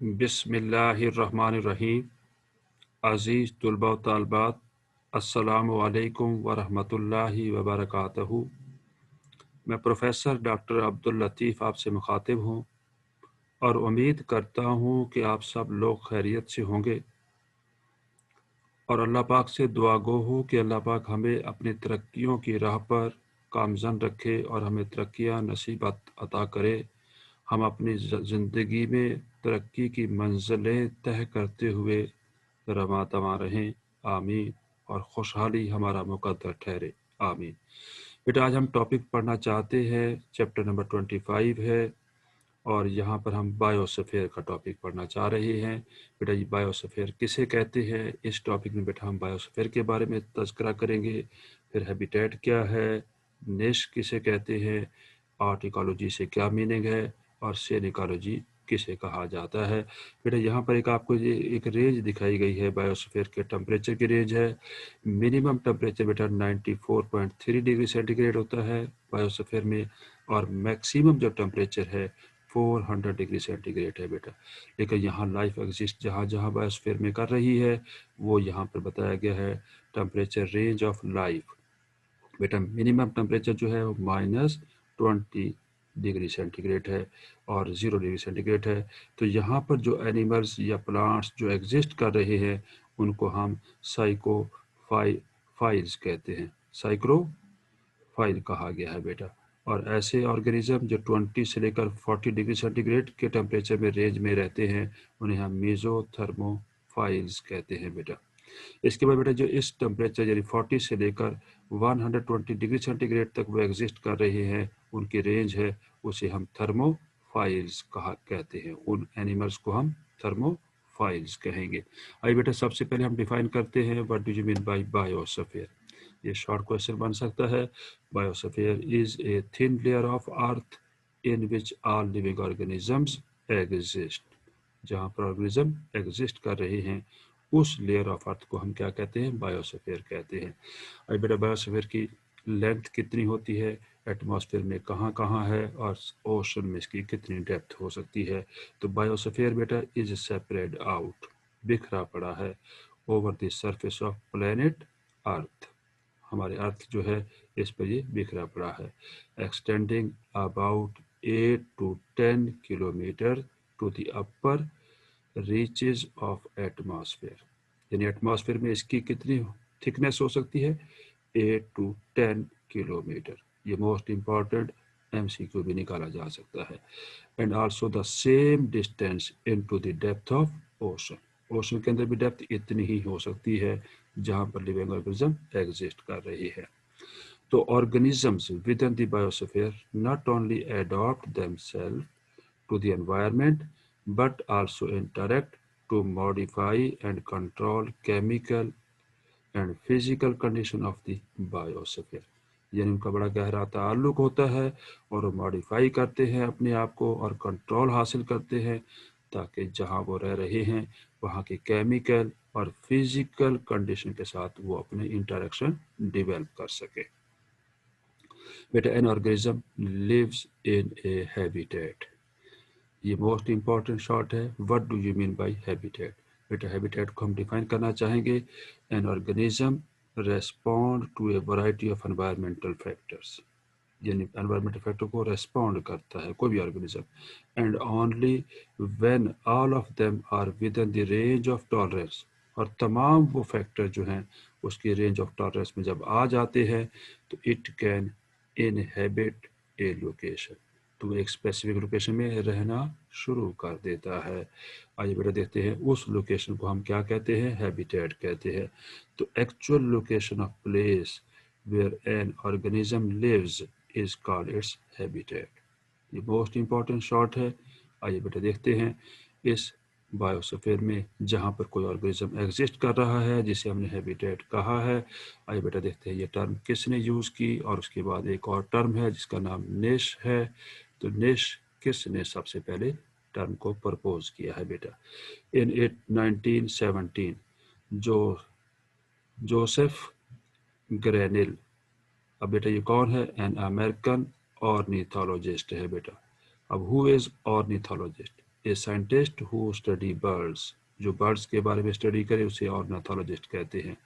बिस्मिल्लाहिर्रहमानिर्रहीम। अज़ीज़ तुलबा व तालिबात, अस्सलामु अलैकुम व रहमतुल्लाहि व बरकातहू। मैं प्रोफेसर डॉक्टर अब्दुल लतीफ़ आपसे मुखातिब हूँ और उम्मीद करता हूँ कि आप सब लोग खैरियत से होंगे और अल्लाह पाक से दुआ गो हो कि अल्लाह पाक हमें अपनी तरक्कियों की राह पर कामज़न रखे और हमें तरक्कियाँ नसीब अता करे। हम अपनी ज़िंदगी में तरक्की की मंजिलें तय करते हुए रवां तवां रहें, आमीन। और खुशहाली हमारा मुकद्दर ठहरे, आमीन। बेटा, आज हम टॉपिक पढ़ना चाहते हैं, चैप्टर नंबर 25 है और यहाँ पर हम बायोस्फीयर का टॉपिक पढ़ना चाह रहे हैं। बेटा, ये बायोस्फीयर किसे कहते हैं? इस टॉपिक में बेटा हम बायोस्फीयर के बारे में तज़किरा करेंगे, फिर हैबिटेट क्या है, निश किसे कहते हैं, आर्ट इकोलॉजी से क्या मीनिंग है और सेल इकोलॉजी किसे कहा जाता है। बेटा, यहाँ पर आपको ये एक रेंज दिखाई गई है, बायोस्फीयर के टेम्परेचर की रेंज है। मिनिमम टेम्परेचर बेटा 94.3 डिग्री सेंटीग्रेड होता है बायोस्फीयर में, और मैक्सिमम जो टेम्परेचर है 400 डिग्री सेंटीग्रेड है बेटा। लेकिन यहाँ लाइफ एग्जिस्ट जहाँ जहाँ बायोस्फीयर में कर रही है, वो यहाँ पर बताया गया है टेम्परेचर रेंज ऑफ लाइफ। बेटा, मिनिमम टेम्परेचर जो है वो -20 डिग्री सेंटीग्रेड है और 0 डिग्री सेंटीग्रेड है। तो यहाँ पर जो एनिमल्स या प्लांट्स जो एग्जिस्ट कर रहे हैं उनको हम साइक्रोफाइल्स कहते हैं, साइक्रोफाइल कहा गया है बेटा। और ऐसे ऑर्गेनिज्म जो 20 से लेकर 40 डिग्री सेंटीग्रेड के टेम्परेचर में रेंज में रहते हैं उन्हें हम मेसोथर्मोफाइल्स कहते हैं बेटा। इसके बाद बेटा जो इस टेम्परेचर यानी 40 से लेकर 120 डिग्री सेंटीग्रेड तक वो एग्जिस्ट कर रहे हैं, उनकी रेंज है, उसे हम थर्मोफाइल्स कहते हैं। उन एनिमल्स को हम थर्मोफाइल्स कहेंगे। आइए बेटा, सबसे पहले हम डिफाइन करते हैं what do you mean bye biosphere. ये शॉर्ट क्वेश्चन बन सकता है। Biosphere is a thin layer of earth in which all living organisms exist. जहाँ पर ऑर्गेनिज्म एग्जिस्ट कर रहे हैं उस लेयर ऑफ अर्थ को हम क्या कहते हैं? बायोस्फीयर कहते हैं। अब बेटा, बायोस्फीयर की लेंथ कितनी होती है, एटमॉस्फेयर में कहाँ कहाँ है और ओशन में इसकी कितनी डेप्थ हो सकती है? तो बायोस्फीयर बेटा इज सेपरेट आउट, बिखरा पड़ा है, over the surface of planet earth. हमारे अर्थ जो है इस पर ये बिखरा पड़ा है, extending about 8 to 10 kilometre to the upper reaches of atmosphere. यानी एटमॉस्फेयर में इसकी कितनी थिकनेस हो सकती है? 8 to 10 किलोमीटर। ये मोस्ट इंपॉर्टेंट MCQ भी निकाला जा सकता है। And also the same distance into the depth of ocean. Ocean के अंदर भी डेप्थ इतनी ही हो सकती है जहां पर लिविंग ऑर्गेनिज्म एग्जिस्ट कर रही है। तो organisms within the biosphere not only adopt themselves to the environment but also interact to modify and control chemical and physical condition of the biosphere। यानी उनका बड़ा गहरा ताल्लुक होता है और वो मॉडिफाई करते हैं अपने आप को और कंट्रोल हासिल करते हैं ताकि जहां वो रह रहे हैं वहां के केमिकल और फिजिकल कंडीशन के साथ वो अपने इंटरेक्शन डेवलप कर सके। बेटा, an organism lives in a habitat. ये मोस्ट इंपॉर्टेंट शॉर्ट है। What do you mean by habitat? बेटा, हैबिटेट को हम डिफाइन करना चाहेंगे, an organism respond to a variety of environmental factors. यानी एनवायरमेंटल फैक्टर को रेस्पॉन्ड करता है कोई भी organism, and only when all of them are within the range of tolerance. और तमाम वो फैक्टर जो हैं उसकी रेंज ऑफ टॉलरेंस में जब आ जाते हैं तो it can inhabit a location, तो एक स्पेसिफिक लोकेशन में रहना शुरू कर देता है। आइए बेटा देखते हैं उस लोकेशन को हम क्या कहते हैं? हैबिटेट कहते हैं। तो actual location of place where an organism lives is called its habitat. ये मोस्ट इंपॉर्टेंट शॉर्ट है। आइए बेटा देखते हैं इस बायोस्फीयर में जहाँ पर कोई ऑर्गेनिज्म एग्जिस्ट कर रहा है जिसे हमने हैबिटेट कहा है। आइए बेटा देखते हैं ये टर्म किसने यूज़ की, और उसके बाद एक और टर्म है जिसका नाम निश है। तो निश किसने सबसे पहले टर्म को प्रपोज किया है बेटा? इन 1917 जोसेफ ग्रेनिल। अब बेटा ये कौन है? एन अमेरिकन ऑर्निथोलॉजिस्ट है बेटा। अब who is ornithologist? A scientist who study birds, जो बर्ड्स के बारे में स्टडी करे उसे ऑर्निथोलॉजिस्ट कहते हैं।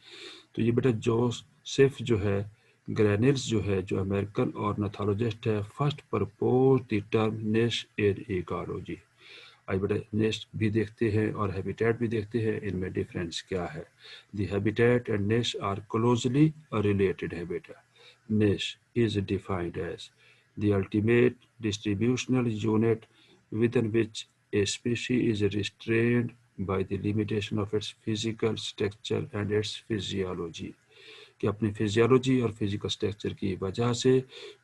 तो ये बेटा जोसेफ जो है ग्रेनिल्स जो है, जो अमेरिकन ऑर्निथोलॉजिस्ट है, फर्स्ट प्रपोज द टर्म निश इन इकोलॉजी। आई बेटा निश भी देखते हैं और हैबिटेट भी देखते हैं, इनमें डिफरेंस क्या है। The habitat and niche are closely related है बेटा। Niche is defined as the ultimate distributional unit within which a species is restrained by the limitation of its physical structure and its physiology, कि अपनी physiology और physical structure की वजह से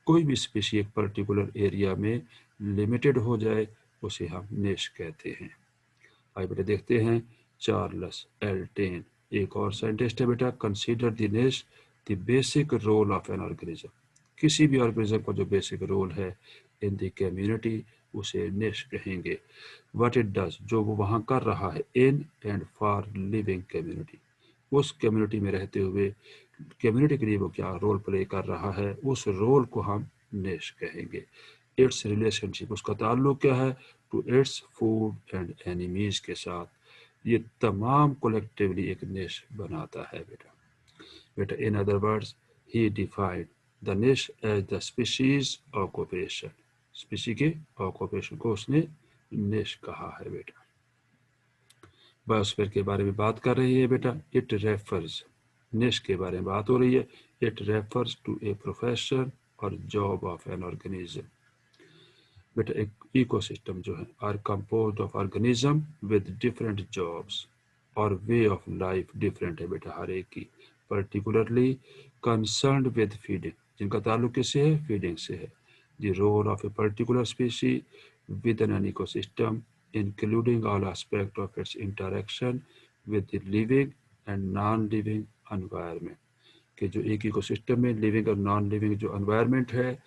कोई भी स्पीशी एक पर्टिकुलर एरिया में लिमिटेड हो जाए, उसे हम निश कहते हैं। आइए बेटा देखते हैं चार्ल्स एल्टेन, एक और साइंटिस्ट है बेटा। Consider the niche the basic role of an organism, किसी भी ऑर्गेनिज्म का जो बेसिक रोल है इन द कम्युनिटी, उसे निश कहेंगे। व्हाट इट डज, जो वो वहाँ कर रहा है, in and for living community, उस कम्युनिटी में रहते हुए कम्युनिटी के लिए वो क्या रोल प्ले कर रहा है, उस रोल को हम निश कहेंगे। इट्स रिलेशनशिप, उसका ताल्लुक क्या है, to its food and enemies के साथ, ये तमाम कोलेक्टिवली एक निश बनाता है बेटा। बेटा in other words he defined the niche as the species occupation, species के ऑक्यूपेशन को उसने निश कहा है बेटा। बायोस्फीयर के बारे में बात कर रही है बेटा। इट रेफर्स, निश के बारे में बात हो रही है, it refers to a profession और जॉब ऑफ एन ऑर्गेनिज्म। बेटा एक इकोसिस्टम जो है are composed of organism with different jobs और वे ऑफ लाइफ डिफरेंट है बेटा हर एक की, पर्टिकुलरली कंसर्न्ड विद फीडिंग, जिनका ताल्लुक किससे है, फीडिंग से है। The role of a particular species with an ecosystem including all aspects of its interaction with the living and non-living environment, कि जो एक इकोसिस्टम में लिविंग और नॉन लिविंग जो एनवायरनमेंट है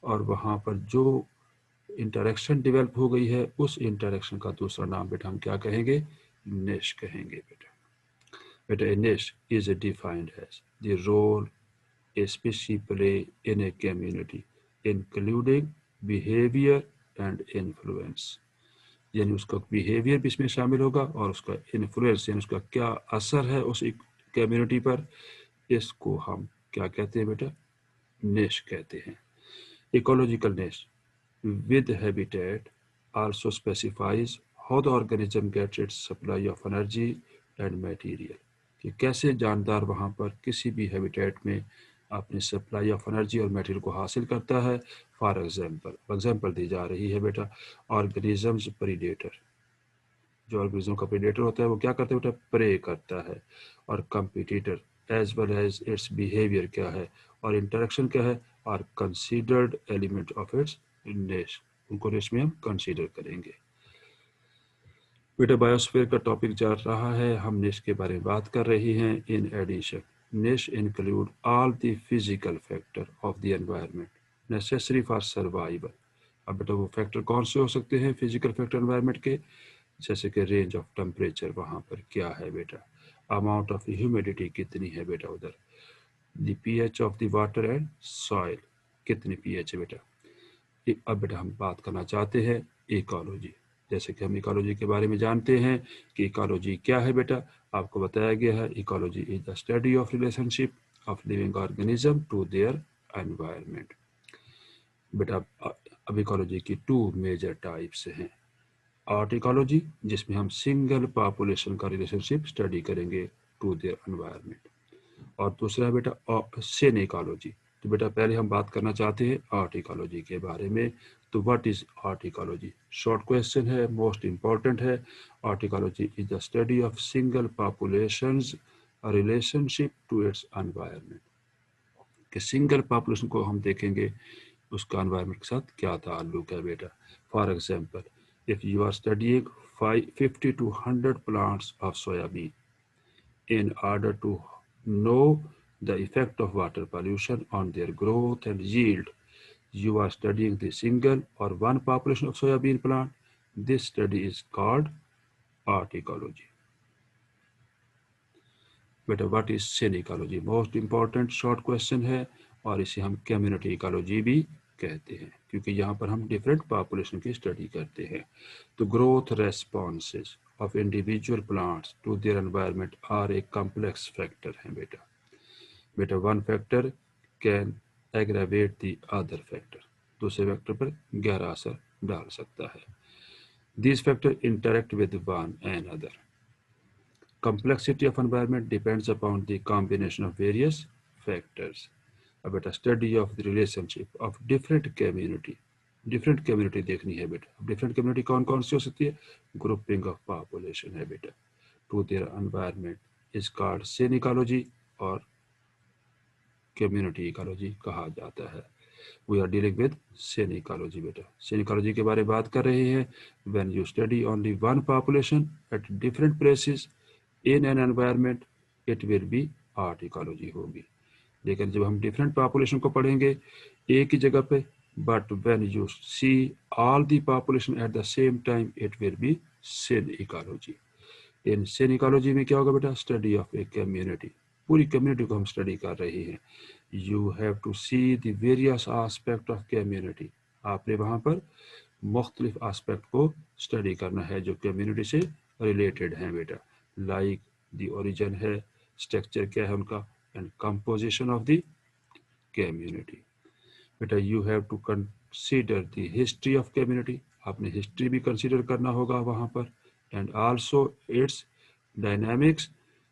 और वहाँ पर जो इंटरेक्शन डेवलप हो गई है, उस इंटरेक्शन का दूसरा नाम बेटा हम क्या कहेंगे, निश कहेंगे बेटा। बेटा a niche is defined as the role a species play in a community including behaviour and influence, यानी उसका बिहेवियर भी इसमें शामिल होगा और उसका इन्फ्लुएंस यानी उसका क्या असर है उस कम्युनिटी पर, इसको हम क्या कहते हैं बेटा, निश कहते हैं। Ecological niche with habitat also specifies how the organism gets its supply of energy and material, कि कैसे जानदार वहाँ पर किसी भी हैबिटेट में अपनी सप्लाई ऑफ एनर्जी और मटेरियल को हासिल करता है। फॉर एग्जाम्पल दी जा रही है बेटा, ऑर्गेनिजम्स प्रीडेटर, जो ऑर्गेनिज्म का प्रीडेटर होता है वो क्या करता है बेटा, प्रे करता है। और competitor as well as its behaviour क्या है और इंटरेक्शन क्या है, और कंसीडर्ड एलिमेंट ऑफ इट्स निश, उनको निश में हम कंसीडर करेंगे। बेटा बायोस्फीयर का टॉपिक चल रहा है, हम निश के बारे में बात कर रही हैं। इन एडिशन निश include all the physical factor of the environment necessary for survival. अब बेटा वो फैक्टर कौन से हो सकते हैं फिजिकल फैक्टर एनवायरनमेंट के, जैसे कि रेंज ऑफ टेम्परेचर वहाँ पर क्या है बेटा, अमाउंट ऑफ ह्यूमिडिटी कितनी है बेटा उधर, the pH of the water and soil, कितनी पीएच है बेटा। अब बेटा हम बात करना चाहते हैं इकोलॉजी, जैसे कि हम इकोलॉजी के बारे में जानते हैं कि इकोलॉजी क्या है बेटा, आपको बताया गया है ecology is the study of relationship of living organism to their environment. बेटा अब इकोलॉजी की टू मेजर टाइप्स हैं। आर्ट इकोलॉजी, जिसमें हम सिंगल पॉपुलेशन का रिलेशनशिप स्टडी करेंगे टू देयर एनवायरनमेंट, और दूसरा है बेटा सेन इकोलॉजी। तो बेटा पहले हम बात करना चाहते हैं आर्ट इकोलॉजी के बारे में। तो what is autecology, short question है, मोस्ट इंपॉर्टेंट है। Autecology is the study of single populations relationship to its environment, कि सिंगल पॉपुलेशन को हम देखेंगे उसका एनवायरनमेंट के साथ क्या ताल्लुक है बेटा। For example, if you are studying 50 to 100 plants of soybean, in order to know the effect of water pollution on their growth and yield, you are studying the single or one population of soybean plant. This study is called art ecology. बेटा what is Sen ecology, most important short question है, और इसे हम community ecology भी कहते हैं, क्योंकि यहाँ पर हम डिफरेंट पॉपुलेशन की स्टडी करते हैं। तो growth responses of individual plants to their environment are a complex factor हैं बेटा one factor can aggravate the other factor, दूसरे फैक्टर पर गहरा असर डाल सकता है। These factors interact with one another. Complexity of environment depends upon the combination of various factors. About a study of the relationship of different community. Different community देखनी है बेटा। Different community कौन कौन सी हो सकती है? Grouping of population है बेटा। To their environment is called synecology और community ecology कहा जाता है। We are dealing with synecology बेटा। synecology के बारे में बात कर रहे हैं। When you study only one population at different places in an environment, it will be art ecology होगी। लेकिन जब हम डिफरेंट पॉपुलेशन को पढ़ेंगे एक ही जगह पे, but when you see all the population at the same time, it will be synecology। इन synecology में क्या होगा बेटा? स्टडी ऑफ ए कम्युनिटी, पूरी कम्युनिटी को हम स्टडी कर रहे हैं। You have to see the various aspect of community, आपने वहाँ पर मुख्तलिफ एस्पेक्ट को स्टडी करना है जो कम्युनिटी से रिलेटेड हैं बेटा। लाइक द ओरिजिन है, स्ट्रक्चर क्या है उनका, and composition of the community. बेटा you have to consider the history of community, आपने हिस्ट्री भी कंसीडर करना होगा वहाँ पर, and also its dynamics.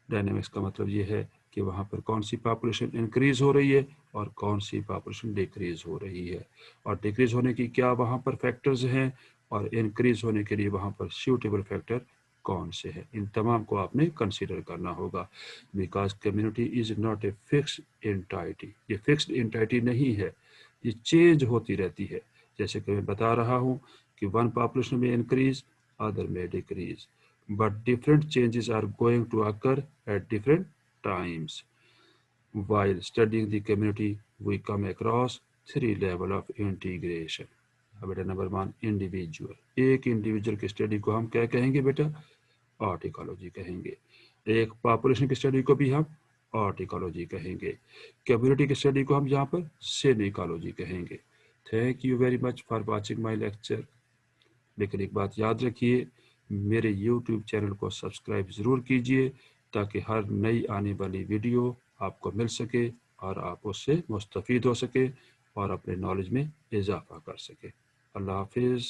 Dynamics का मतलब ये है कि वहाँ पर कौन सी पॉपुलेशन इंक्रीज हो रही है और कौन सी पॉपुलेशन डिक्रीज हो रही है, और डिक्रीज होने की क्या वहाँ पर फैक्टर्स हैं, और इंक्रीज होने के लिए वहाँ पर सूटेबल फैक्टर कौन से हैं। इन तमाम को आपने कंसीडर करना होगा। Because community is not a fixed entity, ये फिक्स्ड एंटाइटी नहीं है, ये चेंज होती रहती है। जैसे कि मैं बता रहा हूँ कि वन पॉपुलेशन में इंक्रीज, अदर में decrease, but different changes are going to occur at different times. While studying the community, we come across three levels of integration. अब बेटा नंबर 1 इंडिविजुअल, एक इंडिविजुअल की स्टडी को हम क्या कहेंगे बेटा? आर्ट इकोलॉजी कहेंगे। एक पॉपुलेशन की स्टडी को भी हम आर्ट इकोलॉजी कहेंगे। कम्युनिटी की स्टडी को हम यहाँ पर synecology कहेंगे। Thank you very much for watching my lecture. लेकिन एक बात याद रखिए, मेरे YouTube चैनल को सब्सक्राइब ज़रूर कीजिए ताकि हर नई आने वाली वीडियो आपको मिल सके और आप उससे मुस्तफ़ीद हो सके और अपने नॉलेज में इजाफ़ा कर सके। अल्लाह हाफिज़।